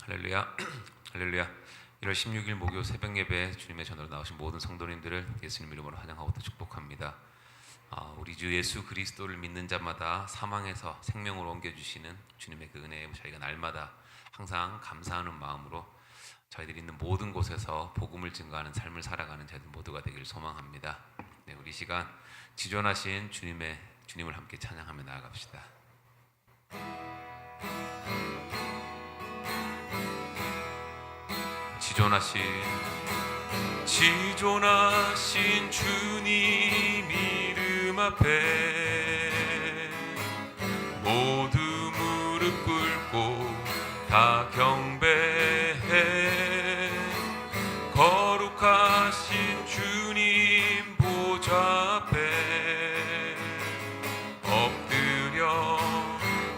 할렐루야. 할렐루야. 1월 16일 목요 새벽 예배 주님의 전으로 나오신 모든 성도님들을 예수님 이름으로 환영하고 또 축복합니다. 우리 주 예수 그리스도를 믿는 자마다 사망에서 생명으로 옮겨주시는 주님의 그 은혜에 저희가 날마다 항상 감사하는 마음으로 저희들이 있는 모든 곳에서 복음을 증거하는 삶을 살아가는 저희들 모두가 되기를 소망합니다. 네, 우리 시간 지존하신 주님을 함께 찬양하며 나아갑시다. 지존하신 주님 이름 앞에 모두 무릎 꿇고 다 경배해. 거룩하신 주님 보좌 앞에 엎드려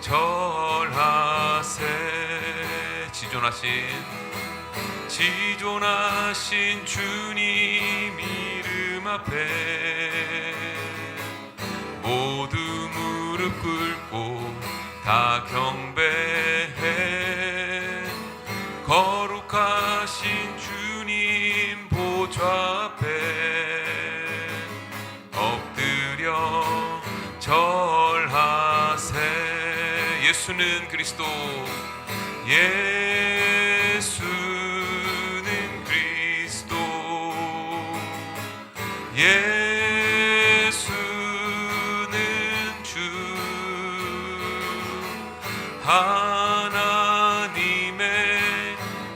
절하세. 지존하신 주님 이름 앞에 모두 무릎 꿇고 다 경배해. 거룩하신 주님 보좌 앞에 엎드려 절하세. 예수는 그리스도, 예수는 주 하나님의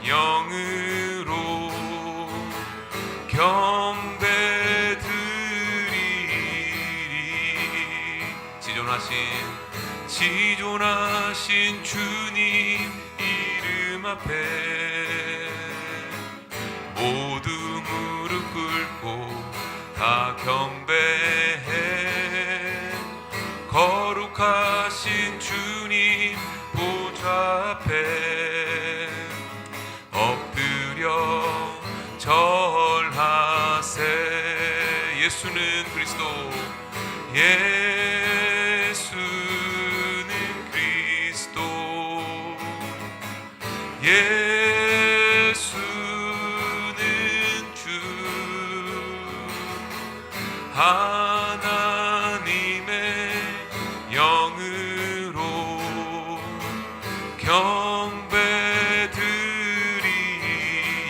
영으로 경배드리리. 지존하신 주님 이름 앞에 모두 무릎 꿇고 다 경배해. 거룩하신 주님 보좌 앞에 엎드려 절하세. 예수는 그리스도, 예수는 그리스도, 예수는 주 하나님의 영으로 경배드리.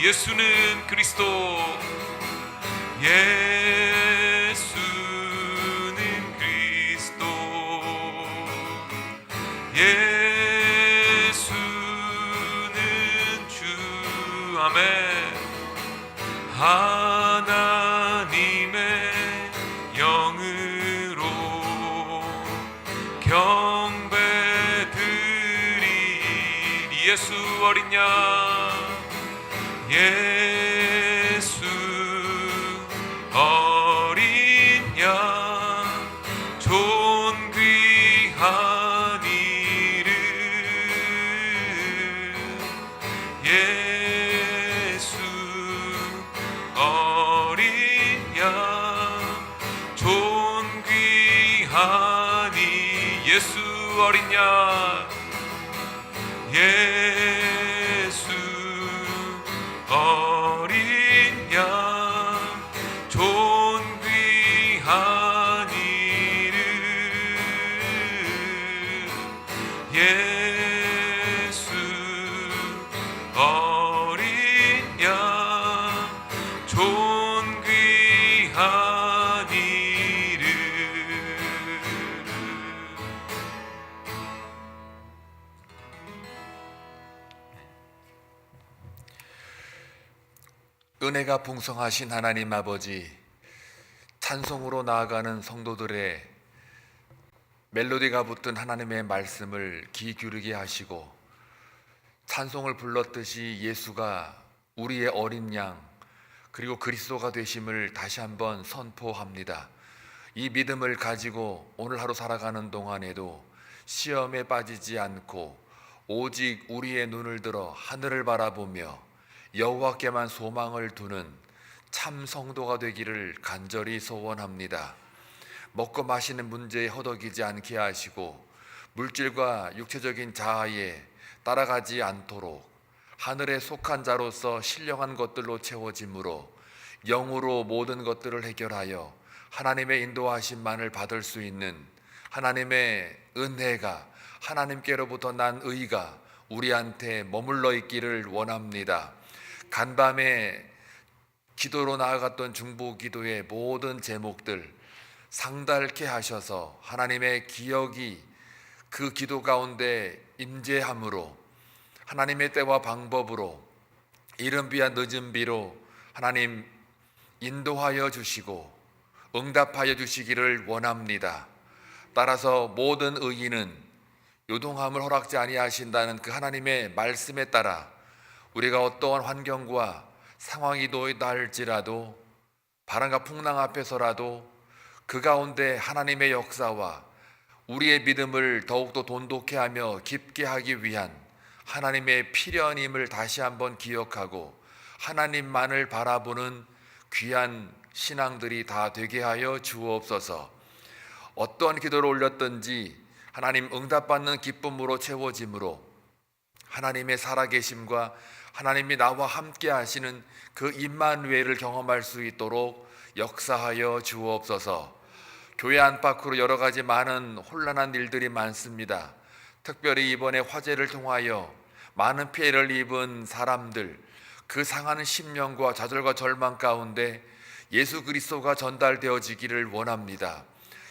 예수는 그리스도, 예수는 그리스도, 예수는 주. 아멘. 하나님의 영으로 경배드리. 예수 어린 양, 예수 어린 양 존귀한 이름. 예수 어린 양 존귀하니. 예수 어린 양, 예수 어린 양 존귀한 이름. 예수 어린 양 존귀한 이름. 은혜가 풍성하신 하나님 아버지, 찬송으로 나아가는 성도들의 멜로디가 붙든 하나님의 말씀을 귀 기울이게 하시고, 찬송을 불렀듯이 예수가 우리의 어린 양 그리고 그리스도가 되심을 다시 한번 선포합니다. 이 믿음을 가지고 오늘 하루 살아가는 동안에도 시험에 빠지지 않고 오직 우리의 눈을 들어 하늘을 바라보며 여호와께만 소망을 두는 참 성도가 되기를 간절히 소원합니다. 먹고 마시는 문제에 허덕이지 않게 하시고 물질과 육체적인 자아에 따라가지 않도록 하늘에 속한 자로서 신령한 것들로 채워짐으로 영으로 모든 것들을 해결하여 하나님의 인도하심만을 받을 수 있는 하나님의 은혜가, 하나님께로부터 난 의가 우리한테 머물러 있기를 원합니다. 간밤에 기도로 나아갔던 중보 기도의 모든 제목들 상달케 하셔서 하나님의 기억이 그 기도 가운데 임재함으로, 하나님의 때와 방법으로, 이른 비와 늦은 비로 하나님 인도하여 주시고 응답하여 주시기를 원합니다. 따라서 모든 의인은 요동함을 허락지 아니하신다는 그 하나님의 말씀에 따라 우리가 어떠한 환경과 상황이 놓이다 할지라도, 바람과 풍랑 앞에서라도 그 가운데 하나님의 역사와 우리의 믿음을 더욱더 돈독해 하며 깊게 하기 위한 하나님의 필연임을 다시 한번 기억하고 하나님만을 바라보는 귀한 신앙들이 다 되게 하여 주옵소서. 어떠한 기도를 올렸든지 하나님 응답받는 기쁨으로 채워짐으로 하나님의 살아계심과 하나님이 나와 함께 하시는 그 임마누엘을 경험할 수 있도록 역사하여 주옵소서. 교회 안팎으로 여러 가지 많은 혼란한 일들이 많습니다. 특별히 이번에 화재를 통하여 많은 피해를 입은 사람들, 그 상하는 심령과 좌절과 절망 가운데 예수 그리스도가 전달되어지기를 원합니다.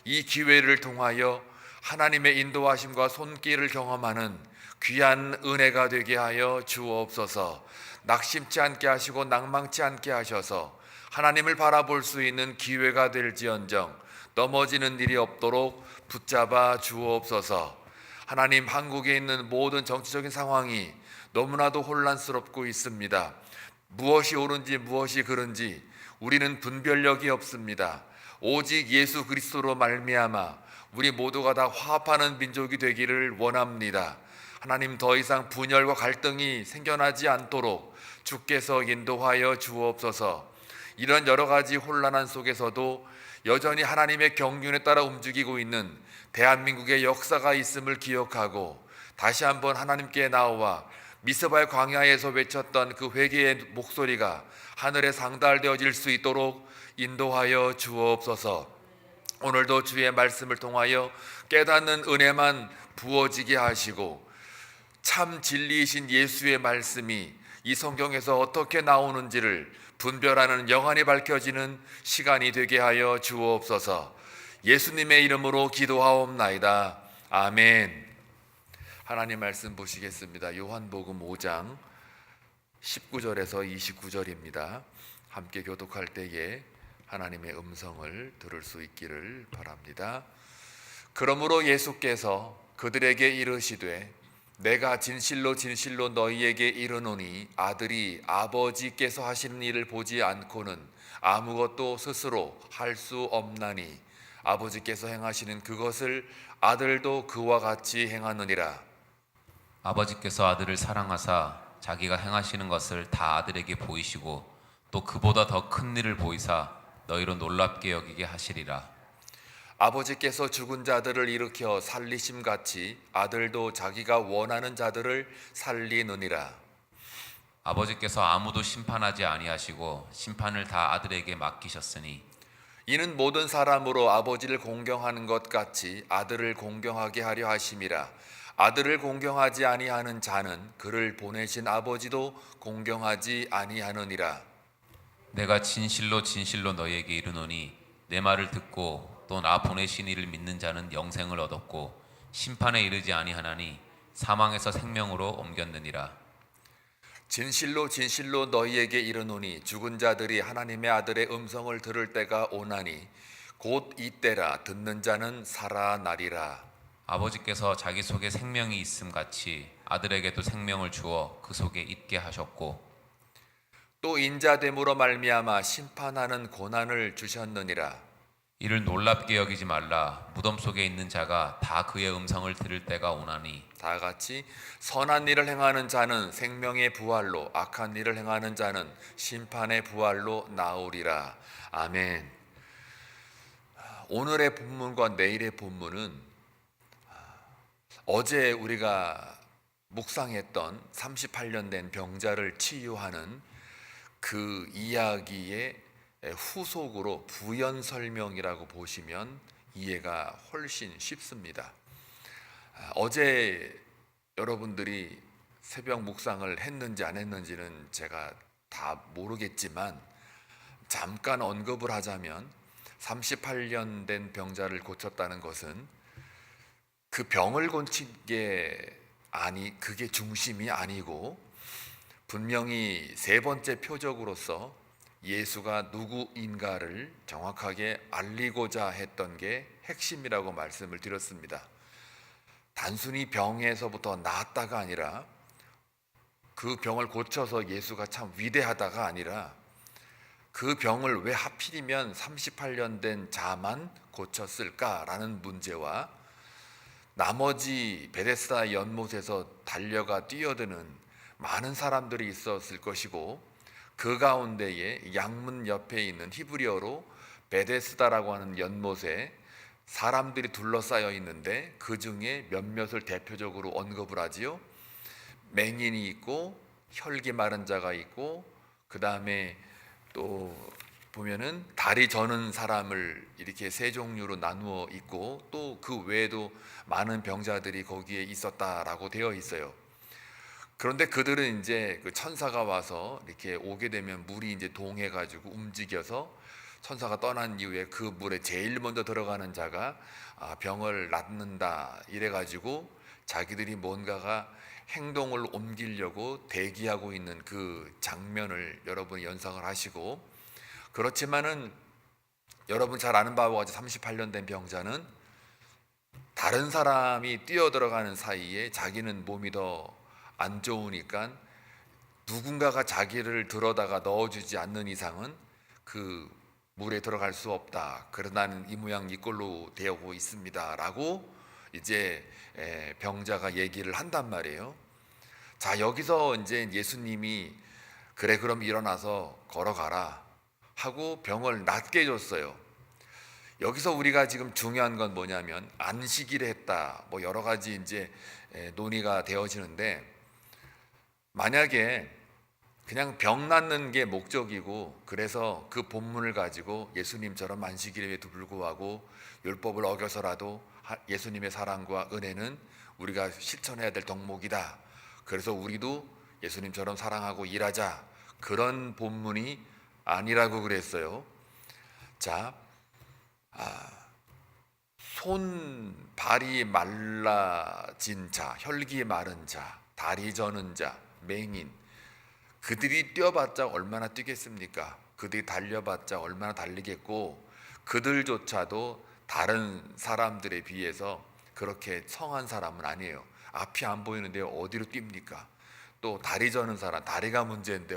이 기회를 통하여 하나님의 인도하심과 손길을 경험하는 귀한 은혜가 되게 하여 주옵소서. 낙심치 않게 하시고 낭망치 않게 하셔서 하나님을 바라볼 수 있는 기회가 될지언정 넘어지는 일이 없도록 붙잡아 주옵소서. 하나님, 한국에 있는 모든 정치적인 상황이 너무나도 혼란스럽고 있습니다. 무엇이 옳은지 무엇이 그른지 우리는 분별력이 없습니다. 오직 예수 그리스도로 말미암아 우리 모두가 다 화합하는 민족이 되기를 원합니다. 하나님, 더 이상 분열과 갈등이 생겨나지 않도록 주께서 인도하여 주옵소서. 이런 여러 가지 혼란한 속에서도 여전히 하나님의 경륜에 따라 움직이고 있는 대한민국의 역사가 있음을 기억하고 다시 한번 하나님께 나와 미스바의 광야에서 외쳤던 그 회개의 목소리가 하늘에 상달되어질 수 있도록 인도하여 주옵소서. 오늘도 주의 말씀을 통하여 깨닫는 은혜만 부어지게 하시고 참 진리이신 예수의 말씀이 이 성경에서 어떻게 나오는지를 분별하는 영안이 밝혀지는 시간이 되게 하여 주옵소서. 예수님의 이름으로 기도하옵나이다. 아멘. 하나님 말씀 보시겠습니다. 요한복음 5장 19절에서 29절입니다. 함께 교독할 때에 하나님의 음성을 들을 수 있기를 바랍니다. 그러므로 예수께서 그들에게 이르시되 내가 진실로 진실로 너희에게 이르노니 아들이 아버지께서 하시는 일을 보지 않고는 아무것도 스스로 할 수 없나니 아버지께서 행하시는 그것을 아들도 그와 같이 행하느니라. 아버지께서 아들을 사랑하사 자기가 행하시는 것을 다 아들에게 보이시고 또 그보다 더 큰 일을 보이사 너희로 놀랍게 여기게 하시리라. 아버지께서 죽은 자들을 일으켜 살리심 같이 아들도 자기가 원하는 자들을 살리느니라. 아버지께서 아무도 심판하지 아니하시고 심판을 다 아들에게 맡기셨으니 이는 모든 사람으로 아버지를 공경하는 것 같이 아들을 공경하게 하려 하심이라. 아들을 공경하지 아니하는 자는 그를 보내신 아버지도 공경하지 아니하느니라. 내가 진실로 진실로 너희에게 이르노니 내 말을 듣고 또 나 보내신 이를 믿는 자는 영생을 얻었고 심판에 이르지 아니하나니 사망에서 생명으로 옮겼느니라. 진실로 진실로 너희에게 이르노니 죽은 자들이 하나님의 아들의 음성을 들을 때가 오나니 곧 이때라. 듣는 자는 살아나리라. 아버지께서 자기 속에 생명이 있음 같이 아들에게도 생명을 주어 그 속에 있게 하셨고 또 인자됨으로 말미암아 심판하는 고난을 주셨느니라. 이를 놀랍게 여기지 말라. 무덤 속에 있는 자가 다 그의 음성을 들을 때가 오나니 다 같이 선한 일을 행하는 자는 생명의 부활로 악한 일을 행하는 자는 심판의 부활로 나오리라. 아멘. 오늘의 본문과 내일의 본문은 어제 우리가 묵상했던 38년 된 병자를 치유하는 그 이야기의 후속으로 부연 설명이라고 보시면 이해가 훨씬 쉽습니다. 어제 여러분들이 새벽 묵상을 했는지 안 했는지는 제가 다 모르겠지만 잠깐 언급을 하자면 38년 된 병자를 고쳤다는 것은 그 병을 고친 게 그게 중심이 아니고 분명히 세 번째 표적으로서 예수가 누구인가를 정확하게 알리고자 했던 게 핵심이라고 말씀을 드렸습니다. 단순히 병에서부터 나았다가 아니라 그 병을 고쳐서 예수가 참 위대하다가 아니라 그 병을 왜 하필이면 38년 된 자만 고쳤을까라는 문제와 나머지 베데스다 연못에서 달려가 뛰어드는 많은 사람들이 있었을 것이고 그 가운데에 양문 옆에 있는 히브리어로 베데스다라고 하는 연못에 사람들이 둘러싸여 있는데 그 중에 몇몇을 대표적으로 언급을 하지요. 맹인이 있고 혈기 마른 자가 있고 그 다음에 또 보면은 다리 저는 사람을 이렇게 세 종류로 나누어 있고 또 그 외에도 많은 병자들이 거기에 있었다라고 되어 있어요. 그런데 그들은 이제 그 천사가 와서 이렇게 오게 되면 물이 이제 동해 가지고 움직여서 천사가 떠난 이후에 그 물에 제일 먼저 들어가는 자가 병을 낫는다 이래 가지고 자기들이 뭔가가 행동을 옮기려고 대기하고 있는 그 장면을 여러분이 연상을 하시고, 그렇지만은 여러분 잘 아는 바와 같이 38년 된 병자는 다른 사람이 뛰어들어가는 사이에 자기는 몸이 더 안 좋으니까 누군가가 자기를 들어다가 넣어주지 않는 이상은 그 물에 들어갈 수 없다. 그러나는 이 모양 이 꼴로 되고 있습니다 라고 이제 병자가 얘기를 한단 말이에요. 자, 여기서 이제 예수님이 그래 그럼 일어나서 걸어가라 하고 병을 낫게 해줬어요. 여기서 우리가 지금 중요한 건 뭐냐면 안식일에 했다 뭐 여러 가지 이제 논의가 되어지는데, 만약에 그냥 병 낫는 게 목적이고 그래서 그 본문을 가지고 예수님처럼 안식일에도 불구하고 율법을 어겨서라도 예수님의 사랑과 은혜는 우리가 실천해야 될 덕목이다, 그래서 우리도 예수님처럼 사랑하고 일하자, 그런 본문이 아니라고 그랬어요. 자, 발이 말라진 자, 혈기 마른 자, 다리 저는 자, 맹인, 그들이 뛰어봤자 얼마나 뛰겠습니까? 그들이 달려봤자 얼마나 달리겠고 그들조차도 다른 사람들에 비해서 그렇게 성한 사람은 아니에요. 앞이 안 보이는데 어디로 뜁니까? 또 다리 저는 사람, 다리가 문제인데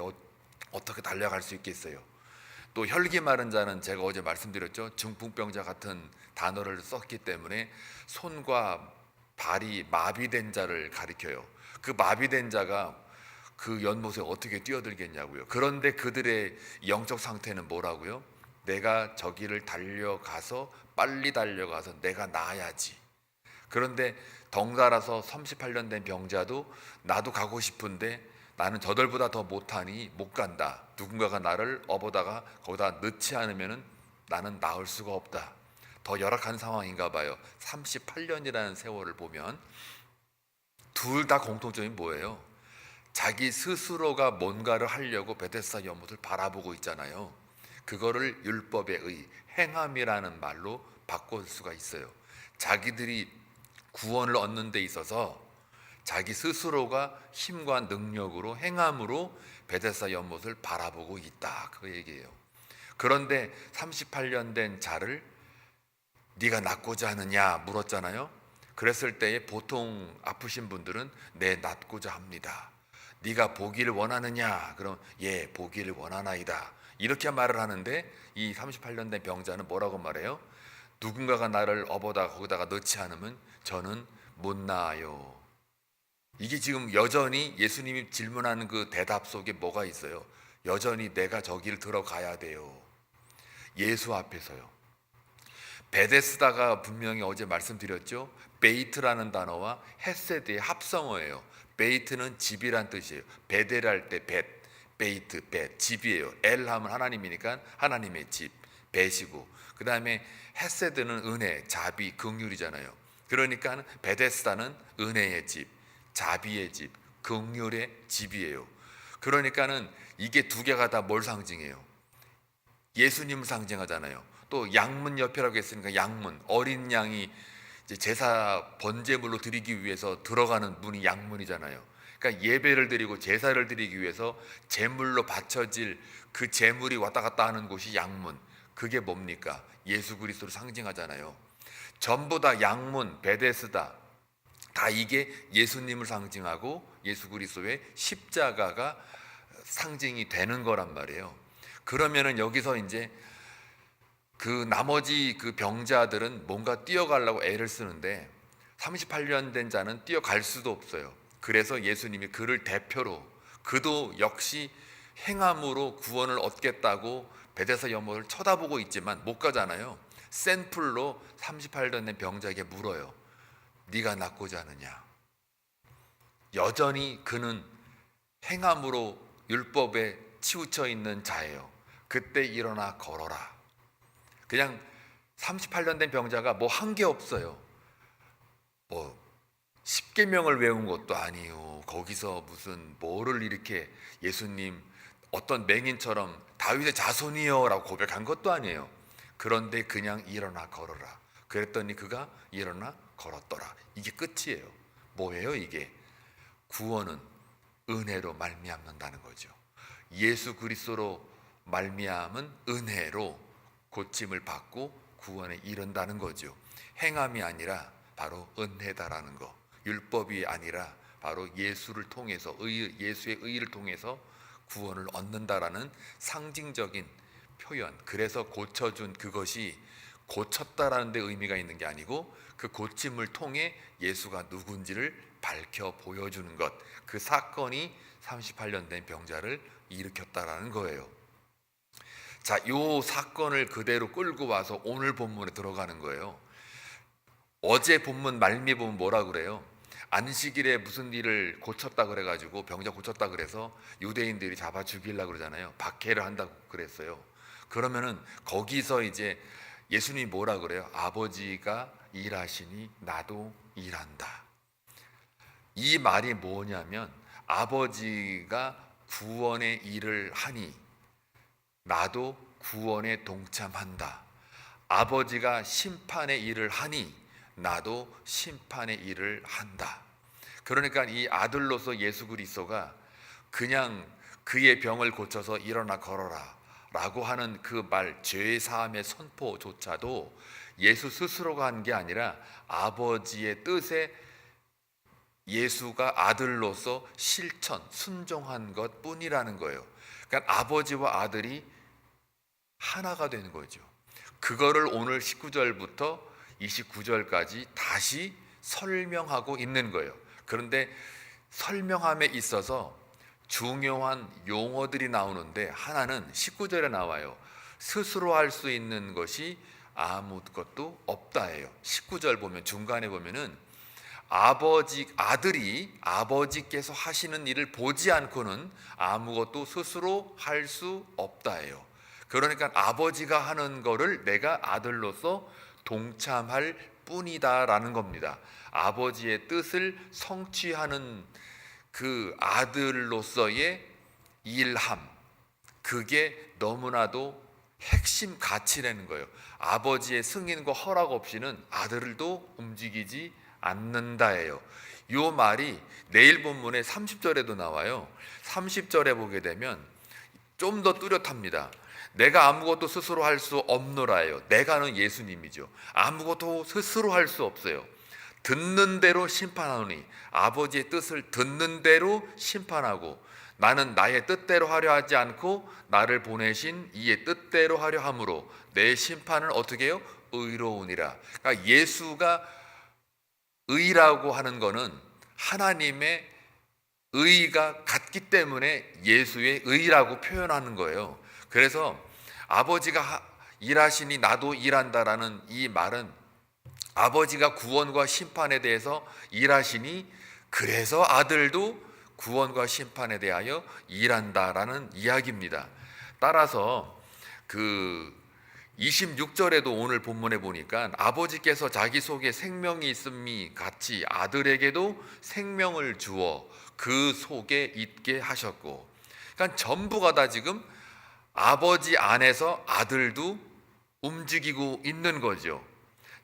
어떻게 달려갈 수 있겠어요? 또 혈기 마른 자는 제가 어제 말씀드렸죠. 중풍병자 같은 단어를 썼기 때문에 손과 발이 마비된 자를 가리켜요. 그 마비된 자가 그 연못에 어떻게 뛰어들겠냐고요. 그런데 그들의 영적 상태는 뭐라고요? 내가 저기를 달려가서 빨리 달려가서 내가 나아야지. 그런데 덩달아서 38년 된 병자도 나도 가고 싶은데 나는 저들보다 더 못하니 못 간다. 누군가가 나를 업어다가 거기다 넣지 않으면 나는 나을 수가 없다. 더 열악한 상황인가 봐요. 38년이라는 세월을 보면 둘 다 공통점이 뭐예요? 자기 스스로가 뭔가를 하려고 베데스다 연못을 바라보고 있잖아요. 그거를 율법의 의, 행함이라는 말로 바꿀 수가 있어요. 자기들이 구원을 얻는 데 있어서 자기 스스로가 힘과 능력으로 행함으로 베데스다 연못을 바라보고 있다, 그 얘기예요. 그런데 38년 된 자를 네가 낫고자 하느냐 물었잖아요. 그랬을 때에 보통 아프신 분들은 네, 낫고자 합니다. 네가 보기를 원하느냐? 그럼 예, 보기를 원하나이다, 이렇게 말을 하는데 이 38년 된 병자는 뭐라고 말해요? 누군가가 나를 업어다가 거기다가 넣지 않으면 저는 못 나아요. 이게 지금 여전히 예수님이 질문하는 그 대답 속에 뭐가 있어요? 여전히 내가 저기를 들어가야 돼요. 예수 앞에서요. 베데스다가 분명히 어제 말씀드렸죠. 베이트라는 단어와 헤세드의 합성어예요. 베이트는 집이란 뜻이에요. 베델 할 때 벳, 베이트, 벳, 집이에요. 엘 하면 하나님이니까 하나님의 집, 벳이고, 그 다음에 헤세드는 은혜, 자비, 긍휼이잖아요. 그러니까 베데스다는 은혜의 집, 자비의 집, 긍휼의 집이에요. 그러니까는 이게 두 개가 다 뭘 상징해요? 예수님을 상징하잖아요. 또 양문 옆이라고 했으니까 양문, 어린 양이 이제 제사 번제물로 드리기 위해서 들어가는 문이 양문이잖아요. 그러니까 예배를 드리고 제사를 드리기 위해서 제물로 바쳐질 그 제물이 왔다 갔다 하는 곳이 양문. 그게 뭡니까? 예수 그리스도를 상징하잖아요. 전부 다 양문, 베데스다, 다 이게 예수님을 상징하고 예수 그리스도의 십자가가 상징이 되는 거란 말이에요. 그러면은 여기서 이제 그 나머지 그 병자들은 뭔가 뛰어가려고 애를 쓰는데 38년 된 자는 뛰어갈 수도 없어요. 그래서 예수님이 그를 대표로, 그도 역시 행함으로 구원을 얻겠다고 베데스다 연못을 쳐다보고 있지만 못 가잖아요. 센 풀로 38년 된 병자에게 물어요. 네가 낫고자 하느냐? 여전히 그는 행함으로 율법에 치우쳐 있는 자예요. 그때 일어나 걸어라. 그냥 38년 된 병자가 뭐 한 게 없어요. 뭐 10계명을 외운 것도 아니요. 거기서 무슨 뭐를 이렇게 예수님 어떤 맹인처럼 다윗의 자손이요 라고 고백한 것도 아니에요. 그런데 그냥 일어나 걸어라. 그랬더니 그가 일어나 걸었더라. 이게 끝이에요. 뭐예요 이게? 구원은 은혜로 말미암는다는 거죠. 예수 그리스도로 말미암은 은혜로 고침을 받고 구원에 이른다는 거죠. 행함이 아니라 바로 은혜다라는 거. 율법이 아니라 바로 예수를 통해서 예수의 의를 통해서 구원을 얻는다라는 상징적인 표현. 그래서 고쳐준 그것이 고쳤다라는 데 의미가 있는 게 아니고 그 고침을 통해 예수가 누군지를 밝혀 보여주는 것. 그 사건이 38년 된 병자를 일으켰다라는 거예요. 자, 요 사건을 그대로 끌고 와서 오늘 본문에 들어가는 거예요. 어제 본문 말미에 보면 뭐라 그래요? 안식일에 무슨 일을 고쳤다 그래가지고 병자 고쳤다 그래서 유대인들이 잡아 죽이려고 그러잖아요. 박해를 한다고 그랬어요. 그러면은 거기서 이제 예수님이 뭐라 그래요? 아버지가 일하시니 나도 일한다. 이 말이 뭐냐면 아버지가 구원의 일을 하니 나도 구원에 동참한다. 아버지가 심판의 일을 하니 나도 심판의 일을 한다. 그러니까 이 아들로서 예수 그리스도가 그냥 그의 병을 고쳐서 일어나 걸어라 라고 하는 그 말, 죄 사함의 선포조차도 예수 스스로가 한 게 아니라 아버지의 뜻에 예수가 아들로서 실천, 순종한 것 뿐이라는 거예요. 그러니까 아버지와 아들이 하나가 되는 거죠. 그거를 오늘 19절부터 29절까지 다시 설명하고 있는 거예요. 그런데 설명함에 있어서 중요한 용어들이 나오는데 하나는 19절에 나와요. 스스로 할 수 있는 것이 아무것도 없다예요. 19절 보면 중간에 보면은 아들이 아버지께서 하시는 일을 보지 않고는 아무것도 스스로 할 수 없다예요. 그러니까 아버지가 하는 거를 내가 아들로서 동참할 뿐이다라는 겁니다. 아버지의 뜻을 성취하는 그 아들로서의 일함, 그게 너무나도 핵심 가치라는 거예요. 아버지의 승인과 허락 없이는 아들도 움직이지 않는다예요. 이 말이 내일 본문의 30절에도 나와요. 30절에 보게 되면 좀 더 뚜렷합니다. 내가 아무것도 스스로 할 수 없노라예요. 내가는 예수님이죠. 아무것도 스스로 할 수 없어요. 듣는 대로 심판하노니, 아버지의 뜻을 듣는 대로 심판하고 나는 나의 뜻대로 하려 하지 않고 나를 보내신 이의 뜻대로 하려 함으로 내 심판은 어떻게 해요? 의로우니라. 그러니까 예수가 의라고 하는 것은 하나님의 의가 같기 때문에 예수의 의라고 표현하는 거예요. 그래서 아버지가 일하시니 나도 일한다라는 이 말은 아버지가 구원과 심판에 대해서 일하시니 그래서 아들도 구원과 심판에 대하여 일한다라는 이야기입니다. 따라서 그 26절에도 오늘 본문에 보니까 아버지께서 자기 속에 생명이 있음이 같이 아들에게도 생명을 주어 그 속에 있게 하셨고, 그러니까 전부가 다 지금 아버지 안에서 아들도 움직이고 있는 거죠.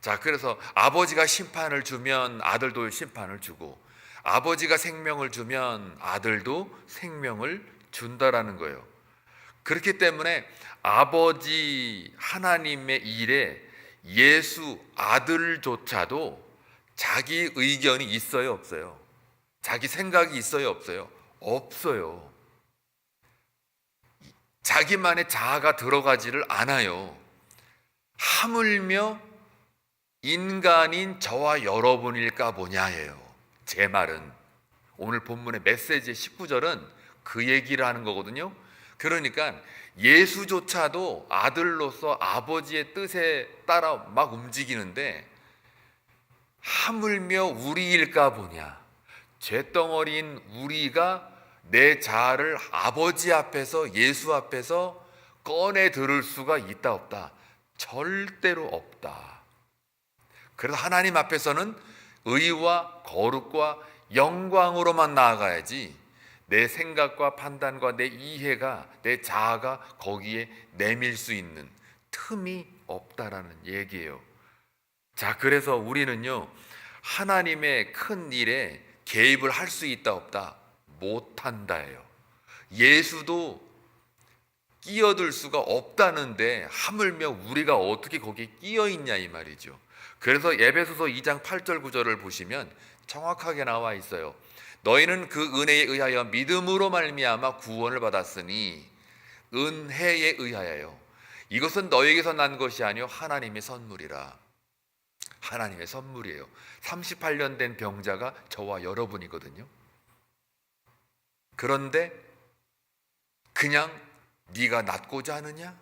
자, 그래서 아버지가 심판을 주면 아들도 심판을 주고, 아버지가 생명을 주면 아들도 생명을 준다라는 거예요. 그렇기 때문에 아버지 하나님의 일에 예수 아들조차도 자기 의견이 있어요, 없어요? 자기 생각이 있어요, 없어요? 없어요. 자기만의 자아가 들어가지를 않아요. 하물며 인간인 저와 여러분일까 보냐예요. 제 말은 오늘 본문의 메시지의 19절은 그 얘기를 하는 거거든요. 그러니까 예수조차도 아들로서 아버지의 뜻에 따라 막 움직이는데 하물며 우리일까 보냐. 죄덩어리인 우리가 내 자아를 아버지 앞에서, 예수 앞에서 꺼내 들을 수가 있다 없다? 절대로 없다. 그래서 하나님 앞에서는 의와 거룩과 영광으로만 나아가야지 내 생각과 판단과 내 이해가, 내 자아가 거기에 내밀 수 있는 틈이 없다라는 얘기예요. 자, 그래서 우리는요, 하나님의 큰 일에 개입을 할 수 있다 없다? 못한다예요. 예수도 끼어들 수가 없다는데 하물며 우리가 어떻게 거기에 끼어 있냐 이 말이죠. 그래서 에베소서 2장 8절 9절을 보시면 정확하게 나와 있어요. 너희는 그 은혜에 의하여 믿음으로 말미암아 구원을 받았으니, 은혜에 의하여요. 이것은 너희에게서 난 것이 아니요 하나님의 선물이라. 하나님의 선물이에요. 38년 된 병자가 저와 여러분이거든요. 그런데 그냥 네가 낫고자 하느냐?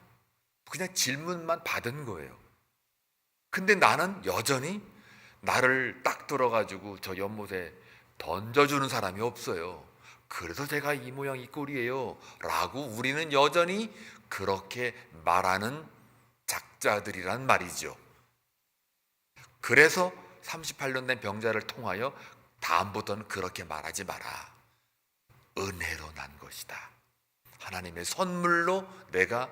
그냥 질문만 받은 거예요. 근데 나는 여전히 나를 딱 들어가지고 저 연못에 던져주는 사람이 없어요. 그래서 제가 이 모양 이 꼴이에요 라고 우리는 여전히 그렇게 말하는 작자들이란 말이죠. 그래서 38년 된 병자를 통하여 다음부터는 그렇게 말하지 마라. 은혜로 난 것이다. 하나님의 선물로 내가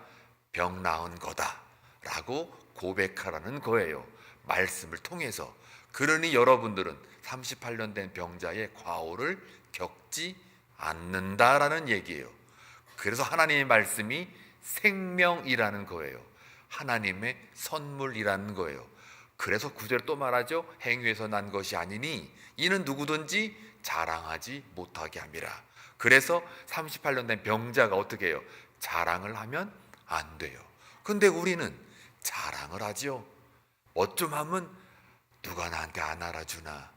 병 나은 거다 라고 고백하라는 거예요. 말씀을 통해서. 그러니 여러분들은 38년 된 병자의 과오를 겪지 않는다라는 얘기예요. 그래서 하나님의 말씀이 생명이라는 거예요. 하나님의 선물이라는 거예요. 그래서 9절 또 말하죠. 행위에서 난 것이 아니니 이는 누구든지 자랑하지 못하게 함이라. 그래서 38년 된 병자가 어떻게 해요? 자랑을 하면 안 돼요. 근데 우리는 자랑을 하죠. 뭐 좀 하면 누가 나한테 안 알아주나?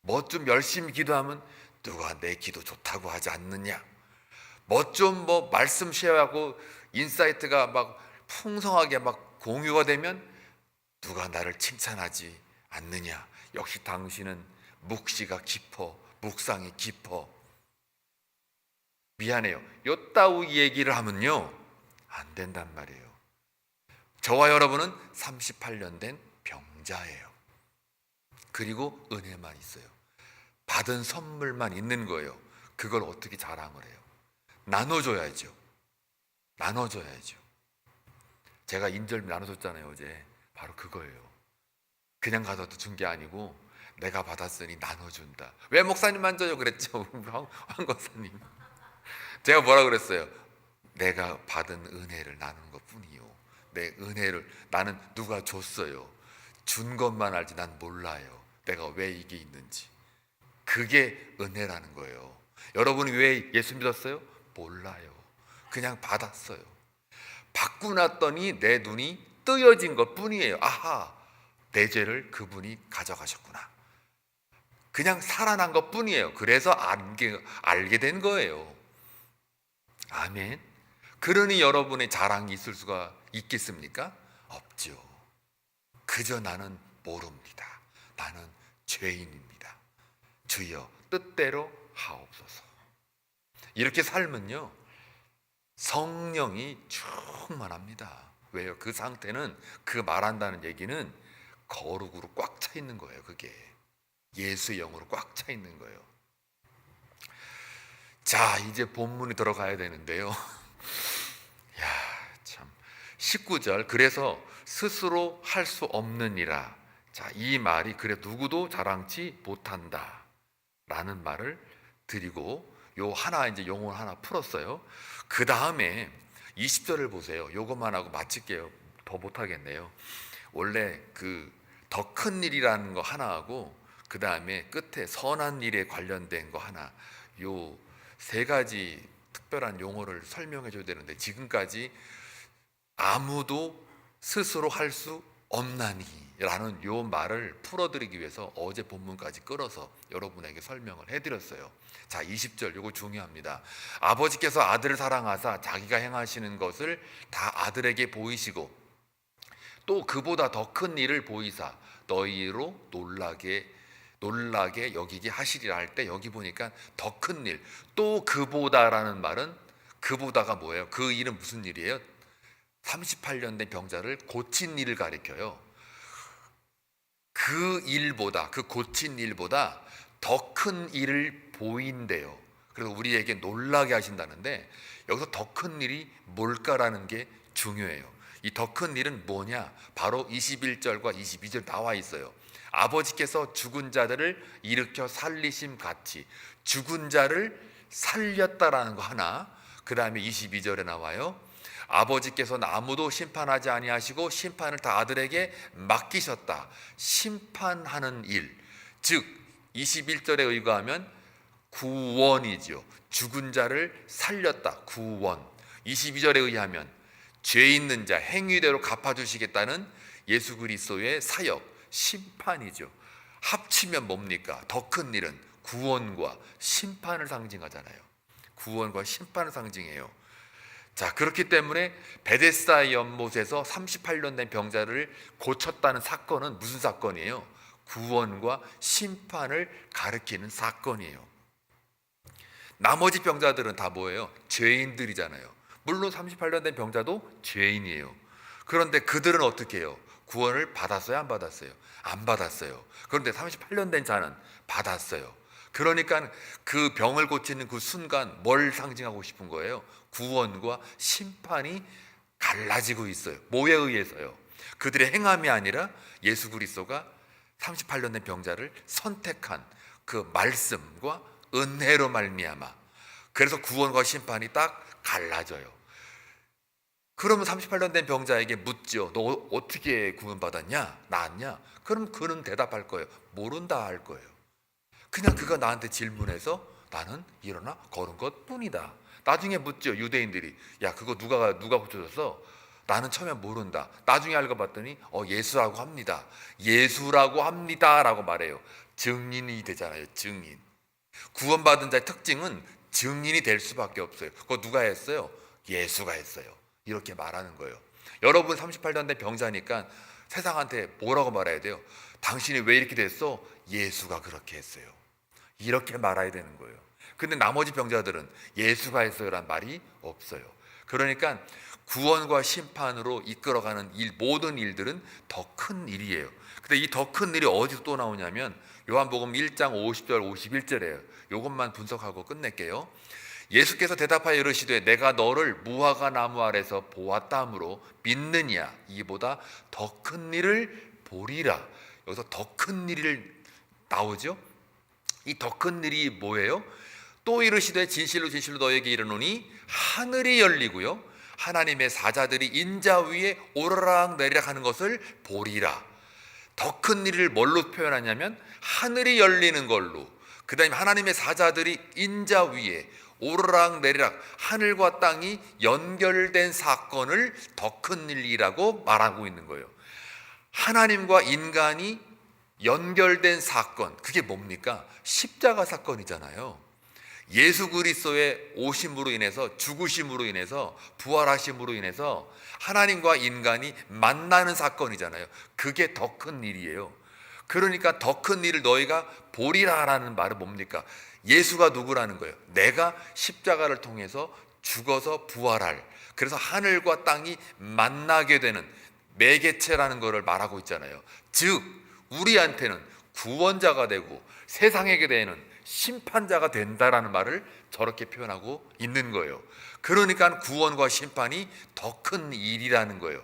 뭐 좀 열심히 기도하면 누가 내 기도 좋다고 하지 않느냐? 뭐 좀 말씀 쉐어하고 인사이트가 막 풍성하게 막 공유가 되면 누가 나를 칭찬하지 않느냐? 역시 당신은 묵시가 깊어, 묵상이 깊어. 미안해요. 요따위 얘기를 하면요 안 된단 말이에요. 저와 여러분은 38년 된 병자예요. 그리고 은혜만 있어요. 받은 선물만 있는 거예요. 그걸 어떻게 자랑을 해요? 나눠줘야죠. 나눠줘야죠. 제가 인절미 나눠줬잖아요 어제. 바로 그거예요. 그냥 가져다 준 게 아니고 내가 받았으니 나눠준다. 왜 목사님만 줘요 그랬죠? 황 권사님. 제가 뭐라 그랬어요? 내가 받은 은혜를 나누는 것 뿐이요. 내 은혜를 나는 누가 줬어요. 준 것만 알지 난 몰라요. 내가 왜 이게 있는지. 그게 은혜라는 거예요. 여러분이 왜 예수 믿었어요? 몰라요. 그냥 받았어요. 받고 났더니 내 눈이 뜨여진 것 뿐이에요. 아하, 내 죄를 그분이 가져가셨구나. 그냥 살아난 것 뿐이에요. 그래서 알게 된 거예요. 아멘. 그러니 여러분의 자랑이 있을 수가 있겠습니까? 없죠. 그저 나는 모릅니다. 나는 죄인입니다. 주여 뜻대로 하옵소서. 이렇게 살면요 성령이 충만합니다. 왜요? 그 상태는, 그 말한다는 얘기는 거룩으로 꽉 차 있는 거예요. 그게 예수의 영으로 꽉 차 있는 거예요. 자, 이제 본문에 들어가야 되는데요. 야, 참 19절, 그래서 스스로 할 수 없느니라. 자, 이 말이 그래 누구도 자랑치 못한다 라는 말을 드리고, 요 하나 이제 용어 하나 풀었어요. 그 다음에 20절을 보세요. 요것만 하고 마칠게요. 더 못하겠네요. 원래 그 더 큰 일이라는 거 하나 하고, 그 다음에 끝에 선한 일에 관련된 거 하나, 요 세 가지 특별한 용어를 설명해 줘야 되는데, 지금까지 아무도 스스로 할 수 없나니 라는 요 말을 풀어드리기 위해서 어제 본문까지 끌어서 여러분에게 설명을 해드렸어요. 자, 20절 요거 중요합니다. 아버지께서 아들을 사랑하사 자기가 행하시는 것을 다 아들에게 보이시고 또 그보다 더 큰 일을 보이사 너희로 놀라게 여기게 하시리라 할 때, 여기 보니까 더 큰 일, 또 그보다라는 말은, 그보다가 뭐예요? 그 일은 무슨 일이에요? 38년 된 병자를 고친 일을 가리켜요. 그 일보다, 그 고친 일보다 더 큰 일을 보인대요. 그래서 우리에게 놀라게 하신다는데, 여기서 더 큰 일이 뭘까라는 게 중요해요. 이 더 큰 일은 뭐냐? 바로 21절과 22절 나와 있어요. 아버지께서 죽은 자들을 일으켜 살리심 같이 죽은 자를 살렸다라는 거 하나, 그 다음에 22절에 나와요. 아버지께서는 아무도 심판하지 아니하시고 심판을 다 아들에게 맡기셨다. 심판하는 일, 즉 21절에 의거하면 구원이죠. 죽은 자를 살렸다, 구원. 22절에 의하면 죄 있는 자 행위대로 갚아주시겠다는 예수 그리스도의 사역, 심판이죠. 합치면 뭡니까? 더 큰 일은 구원과 심판을 상징하잖아요. 구원과 심판을 상징해요. 자, 그렇기 때문에 베데스다 연못에서 38년 된 병자를 고쳤다는 사건은 무슨 사건이에요? 구원과 심판을 가리키는 사건이에요. 나머지 병자들은 다 뭐예요? 죄인들이잖아요. 물론 38년 된 병자도 죄인이에요. 그런데 그들은 어떻게 해요? 구원을 받았어요? 안 받았어요? 안 받았어요. 그런데 38년 된 자는 받았어요. 그러니까 그 병을 고치는 그 순간 뭘 상징하고 싶은 거예요? 구원과 심판이 갈라지고 있어요. 뭐에 의해서요? 그들의 행함이 아니라 예수 그리스도가 38년 된 병자를 선택한 그 말씀과 은혜로 말미암아, 그래서 구원과 심판이 딱 갈라져요. 그러면 38년 된 병자에게 묻죠. 너 어떻게 구원받았냐? 나았냐? 그럼 그는 대답할 거예요. 모른다 할 거예요. 그냥 그가 나한테 질문해서 나는 일어나 걸은 것 뿐이다. 나중에 묻죠. 유대인들이, 야 그거 누가 고쳐줬어? 나는 처음에 모른다. 나중에 알고 봤더니 예수라고 합니다. 예수라고 합니다 라고 말해요. 증인이 되잖아요. 증인. 구원받은 자의 특징은 증인이 될 수밖에 없어요. 그거 누가 했어요? 예수가 했어요. 이렇게 말하는 거예요. 여러분 38년 된 병자니까 세상한테 뭐라고 말해야 돼요? 당신이 왜 이렇게 됐어? 예수가 그렇게 했어요. 이렇게 말해야 되는 거예요. 근데 나머지 병자들은 예수가 했어요란 말이 없어요. 그러니까 구원과 심판으로 이끌어가는 모든 일들은 더 큰 일이에요. 근데 이 더 큰 일이 어디서 또 나오냐면 요한복음 1장 50절 51절이에요. 요것만 분석하고 끝낼게요. 예수께서 대답하여 이르시되 내가 너를 무화과 나무 아래서 보았다 하므로 믿느냐? 이보다 더 큰 일을 보리라. 여기서 더 큰 일을 나오죠. 이 더 큰 일이 뭐예요? 또 이르시되 진실로 진실로 너에게 이르노니 하늘이 열리고요 하나님의 사자들이 인자 위에 오르락 내리락 하는 것을 보리라. 더 큰 일을 뭘로 표현하냐면 하늘이 열리는 걸로, 그 다음에 하나님의 사자들이 인자 위에 오르락 내리락, 하늘과 땅이 연결된 사건을 더 큰 일이라고 말하고 있는 거예요. 하나님과 인간이 연결된 사건, 그게 뭡니까? 십자가 사건이잖아요. 예수 그리스도의 오심으로 인해서, 죽으심으로 인해서, 부활하심으로 인해서 하나님과 인간이 만나는 사건이잖아요. 그게 더 큰 일이에요. 그러니까 더 큰 일을 너희가 보리라라는 말은 뭡니까? 예수가 누구라는 거예요? 내가 십자가를 통해서 죽어서 부활할, 그래서 하늘과 땅이 만나게 되는 매개체라는 것을 말하고 있잖아요. 즉 우리한테는 구원자가 되고 세상에게 되는 심판자가 된다라는 말을 저렇게 표현하고 있는 거예요. 그러니까 구원과 심판이 더 큰 일이라는 거예요.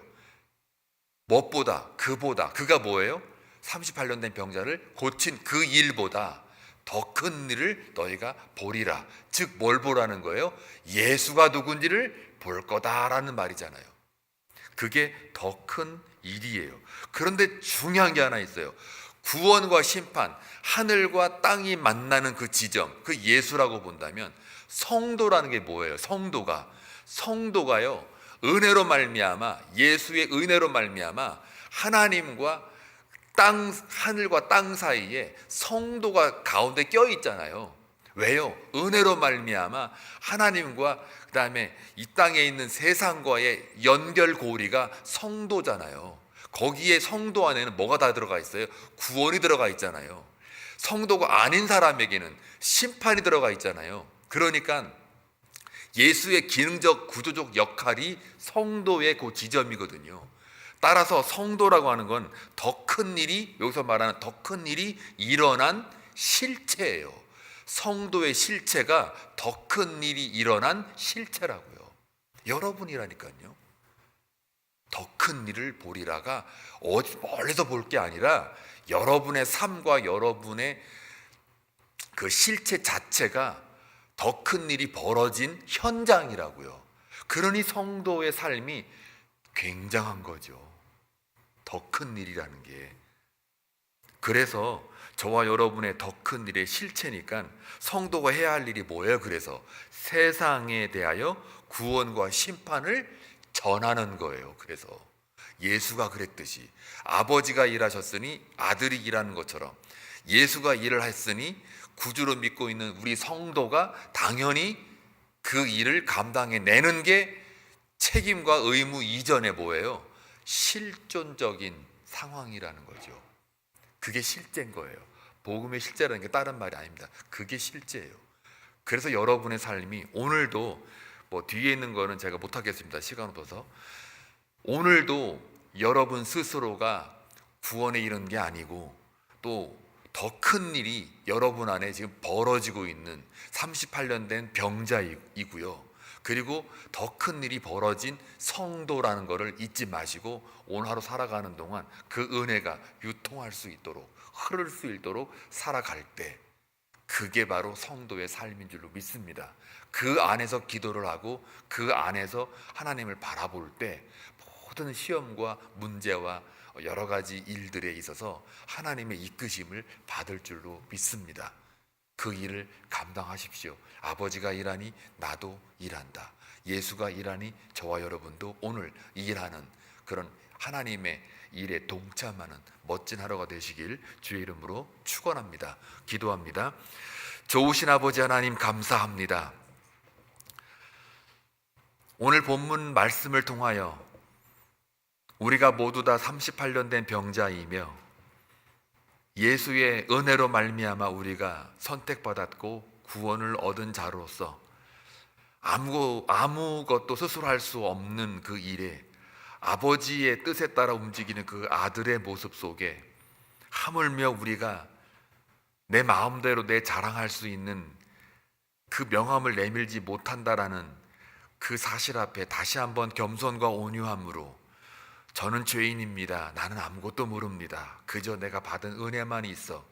무엇보다, 그가 뭐예요? 38년 된 병자를 고친 그 일보다 더 큰 일을 너희가 보리라. 즉 뭘 보라는 거예요? 예수가 누군지를 볼 거다라는 말이잖아요. 그게 더 큰 일이에요. 그런데 중요한 게 하나 있어요. 구원과 심판, 하늘과 땅이 만나는 그 지점, 그 예수라고 본다면 성도라는 게 뭐예요? 성도가요, 은혜로 말미암아, 예수의 은혜로 말미암아 하나님과 하늘과 땅 사이에 성도가 가운데 껴 있잖아요. 왜요? 은혜로 말미암아 하나님과 그다음에 이 땅에 있는 세상과의 연결고리가 성도잖아요. 거기에 성도 안에는 뭐가 다 들어가 있어요? 구원이 들어가 있잖아요. 성도가 아닌 사람에게는 심판이 들어가 있잖아요. 그러니까 예수의 기능적 구조적 역할이 성도의 그 지점이거든요. 따라서 성도라고 하는 건 더 큰 일이, 여기서 말하는 더 큰 일이 일어난 실체예요. 성도의 실체가 더 큰 일이 일어난 실체라고요. 여러분이라니까요. 더 큰 일을 보리라가 멀리서 볼 게 아니라 여러분의 삶과 여러분의 그 실체 자체가 더 큰 일이 벌어진 현장이라고요. 그러니 성도의 삶이 굉장한 거죠. 더 큰 일이라는 게. 그래서 저와 여러분의 더 큰 일의 실체니까 성도가 해야 할 일이 뭐예요? 그래서 세상에 대하여 구원과 심판을 전하는 거예요. 그래서 예수가 그랬듯이 아버지가 일하셨으니 아들이 일하는 것처럼 예수가 일을 했으니 구주로 믿고 있는 우리 성도가 당연히 그 일을 감당해내는 게 책임과 의무 이전에 뭐예요? 실존적인 상황이라는 거죠. 그게 실제인 거예요. 복음의 실제라는 게 다른 말이 아닙니다. 그게 실제예요. 그래서 여러분의 삶이 오늘도 뭐 뒤에 있는 거는 제가 못하겠습니다. 시간 없어서. 오늘도 여러분 스스로가 구원에 이른 게 아니고 또 더 큰 일이 여러분 안에 지금 벌어지고 있는 38년 된 병자이고요. 그리고 더 큰 일이 벌어진 성도라는 것을 잊지 마시고 오늘 하루 살아가는 동안 그 은혜가 유통할 수 있도록, 흐를 수 있도록 살아갈 때 그게 바로 성도의 삶인 줄로 믿습니다. 그 안에서 기도를 하고 그 안에서 하나님을 바라볼 때 모든 시험과 문제와 여러 가지 일들에 있어서 하나님의 이끄심을 받을 줄로 믿습니다. 그 일을 감당하십시오. 아버지가 일하니 나도 일한다. 예수가 일하니 저와 여러분도 오늘 일하는 그런 하나님의 일에 동참하는 멋진 하루가 되시길 주의 이름으로 축원합니다. 기도합니다. 좋으신 아버지 하나님 감사합니다. 오늘 본문 말씀을 통하여 우리가 모두 다 38년 된 병자이며 예수의 은혜로 말미암아 우리가 선택받았고 구원을 얻은 자로서 아무것도 스스로 할 수 없는 그 일에 아버지의 뜻에 따라 움직이는 그 아들의 모습 속에 하물며 우리가 내 마음대로 내 자랑할 수 있는 그 명함을 내밀지 못한다라는 그 사실 앞에 다시 한번 겸손과 온유함으로 저는 죄인입니다. 나는 아무것도 모릅니다. 그저 내가 받은 은혜만 있어.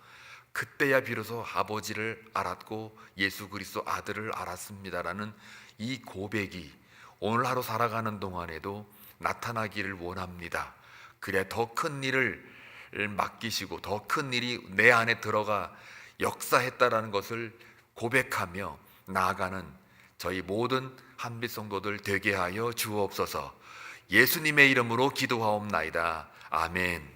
그때야 비로소 아버지를 알았고 예수 그리스도 아들을 알았습니다라는 이 고백이 오늘 하루 살아가는 동안에도 나타나기를 원합니다. 그래 더 큰 일을 맡기시고 더 큰 일이 내 안에 들어가 역사했다라는 것을 고백하며 나아가는 저희 모든 한빛 성도들 되게 하여 주옵소서. 예수님의 이름으로 기도하옵나이다. 아멘.